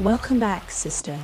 Welcome back, sister.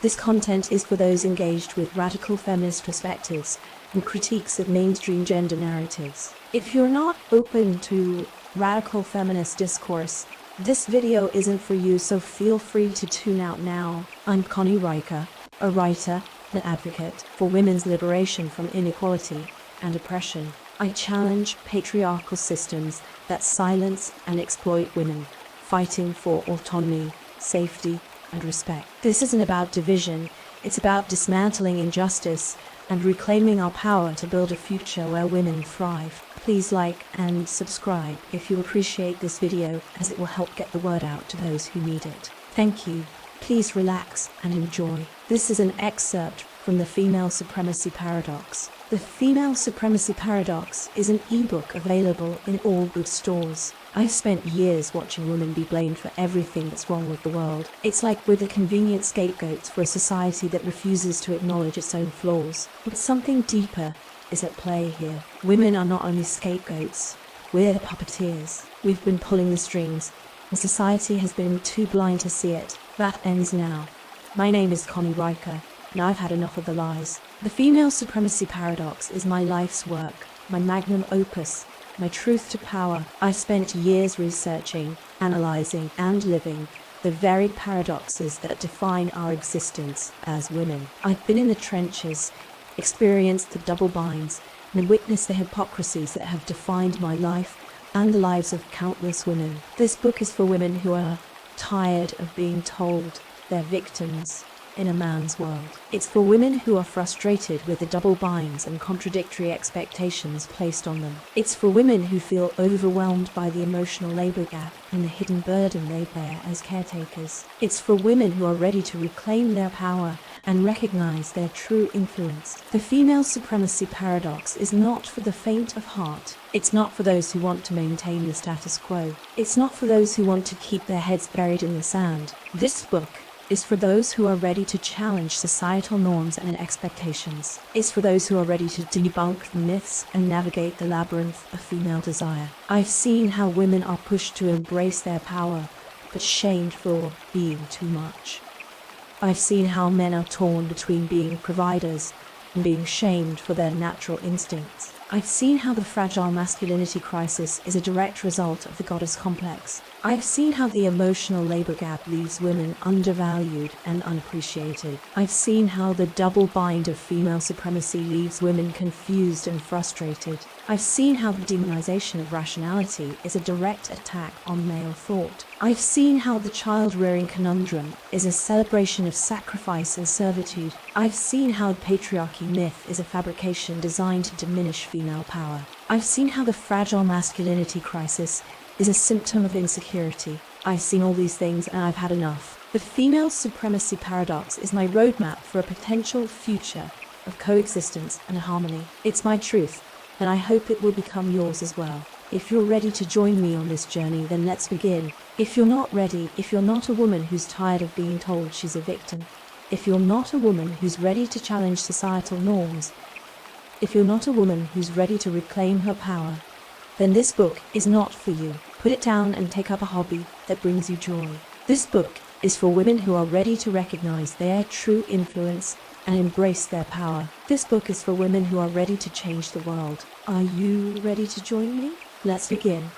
This content is for those engaged with radical feminist perspectives and critiques of mainstream gender narratives. If you're not open to radical feminist discourse, this video isn't for you, so feel free to tune out now. I'm Connie Riker, a writer and advocate for women's liberation from inequality and oppression. I challenge patriarchal systems that silence and exploit women, fighting for autonomy, safety, and respect. This isn't about division, it's about dismantling injustice and reclaiming our power to build a future where women thrive. Please like and subscribe if you appreciate this video, as it will help get the word out to those who need it. Thank you. Please relax and enjoy. This is an excerpt from the Female Supremacy Paradox. The Female Supremacy Paradox is an ebook available in all bookstores. I've spent years watching women be blamed for everything that's wrong with the world. It's like we're the convenient scapegoats for a society that refuses to acknowledge its own flaws. But something deeper is at play here. Women are not only scapegoats, we're the puppeteers. We've been pulling the strings, and society has been too blind to see it. That ends now. My name is Connie Riker, and I've had enough of the lies. The Female Supremacy Paradox is my life's work, my magnum opus, my truth to power. I've spent years researching, analyzing, and living the very paradoxes that define our existence as women. I've been in the trenches, experienced the double binds, and witnessed the hypocrisies that have defined my life and the lives of countless women. This book is for women who are tired of being told they're victims in a man's world. It's for women who are frustrated with the double binds and contradictory expectations placed on them. It's for women who feel overwhelmed by the emotional labor gap and the hidden burden they bear as caretakers. It's for women who are ready to reclaim their power and recognize their true influence. The Female Supremacy Paradox is not for the faint of heart. It's not for those who want to maintain the status quo. It's not for those who want to keep their heads buried in the sand. This book is for those who are ready to challenge societal norms and expectations. It's for those who are ready to debunk the myths and navigate the labyrinth of female desire. I've seen how women are pushed to embrace their power, but shamed for being too much. I've seen how men are torn between being providers and being shamed for their natural instincts. I've seen how the fragile masculinity crisis is a direct result of the goddess complex. I've seen how the emotional labor gap leaves women undervalued and unappreciated. I've seen how the double bind of female supremacy leaves women confused and frustrated. I've seen how the demonization of rationality is a direct attack on male thought. I've seen how the child-rearing conundrum is a celebration of sacrifice and servitude. I've seen how the patriarchy myth is a fabrication designed to diminish female power. I've seen how the fragile masculinity crisis is a symptom of insecurity. I've seen all these things and I've had enough. The Female Supremacy Paradox is my roadmap for a potential future of coexistence and harmony. It's my truth, and I hope it will become yours as well. If you're ready to join me on this journey, then let's begin. If you're not ready, if you're not a woman who's tired of being told she's a victim, if you're not a woman who's ready to challenge societal norms, if you're not a woman who's ready to reclaim her power, then this book is not for you. Put it down and take up a hobby that brings you joy. This book is for women who are ready to recognize their true influence and embrace their power. This book is for women who are ready to change the world. Are you ready to join me? Let's begin.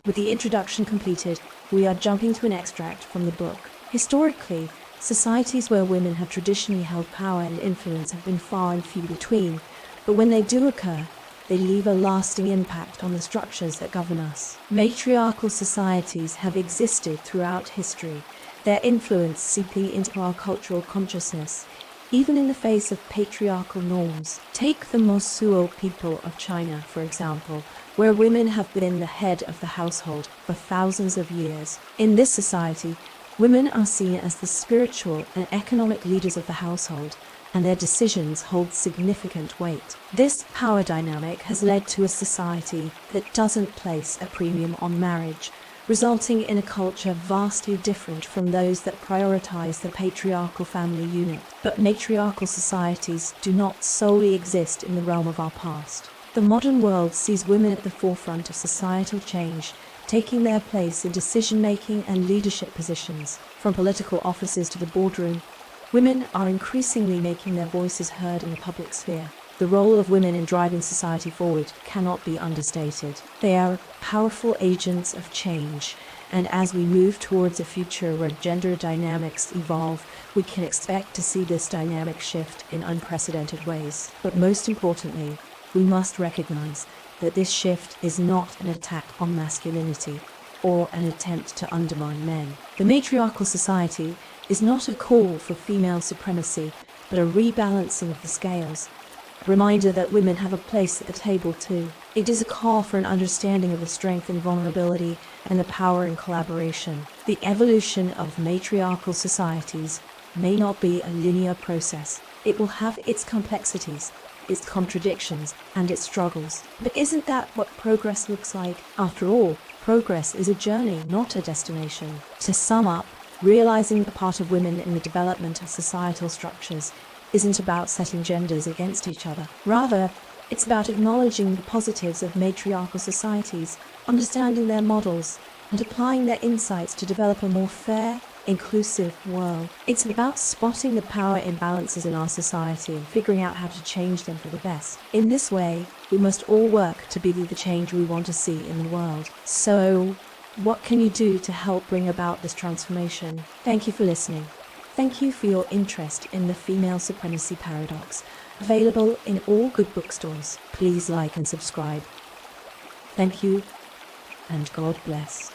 With the introduction completed, we are jumping to an extract from the book. Historically, societies where women have traditionally held power and influence have been far and few between, but when they do occur, they leave a lasting impact on the structures that govern us. Matriarchal societies have existed throughout history, their influence seeping into our cultural consciousness, even in the face of patriarchal norms. Take the Mosuo people of China, for example, where women have been the head of the household for thousands of years. In this society, women are seen as the spiritual and economic leaders of the household, and their decisions hold significant weight. This power dynamic has led to a society that doesn't place a premium on marriage, resulting in a culture vastly different from those that prioritize the patriarchal family unit. But matriarchal societies do not solely exist in the realm of our past. The modern world sees women at the forefront of societal change, taking their place in decision-making and leadership positions. From political offices to the boardroom, women are increasingly making their voices heard in the public sphere. The role of women in driving society forward cannot be understated. They are powerful agents of change, and as we move towards a future where gender dynamics evolve, we can expect to see this dynamic shift in unprecedented ways. But most importantly, we must recognize that this shift is not an attack on masculinity or an attempt to undermine men. The matriarchal society is not a call for female supremacy, but a rebalancing of the scales. Reminder that women have a place at the table too. It is a call for an understanding of the strength and vulnerability and the power in collaboration. The evolution of matriarchal societies may not be a linear process. It will have its complexities, its contradictions, and its struggles. But isn't that what progress looks like? After all, progress is a journey, not a destination. To sum up, realizing the part of women in the development of societal structures isn't about setting genders against each other. Rather, it's about acknowledging the positives of matriarchal societies, understanding their models, and applying their insights to develop a more fair, inclusive world. It's about spotting the power imbalances in our society and figuring out how to change them for the best. In this way, we must all work to be the change we want to see in the world. So, what can you do to help bring about this transformation? Thank you for listening. Thank you for your interest in the female supremacy paradox, available in all good bookstores. Please like and subscribe. Thank you, and God bless.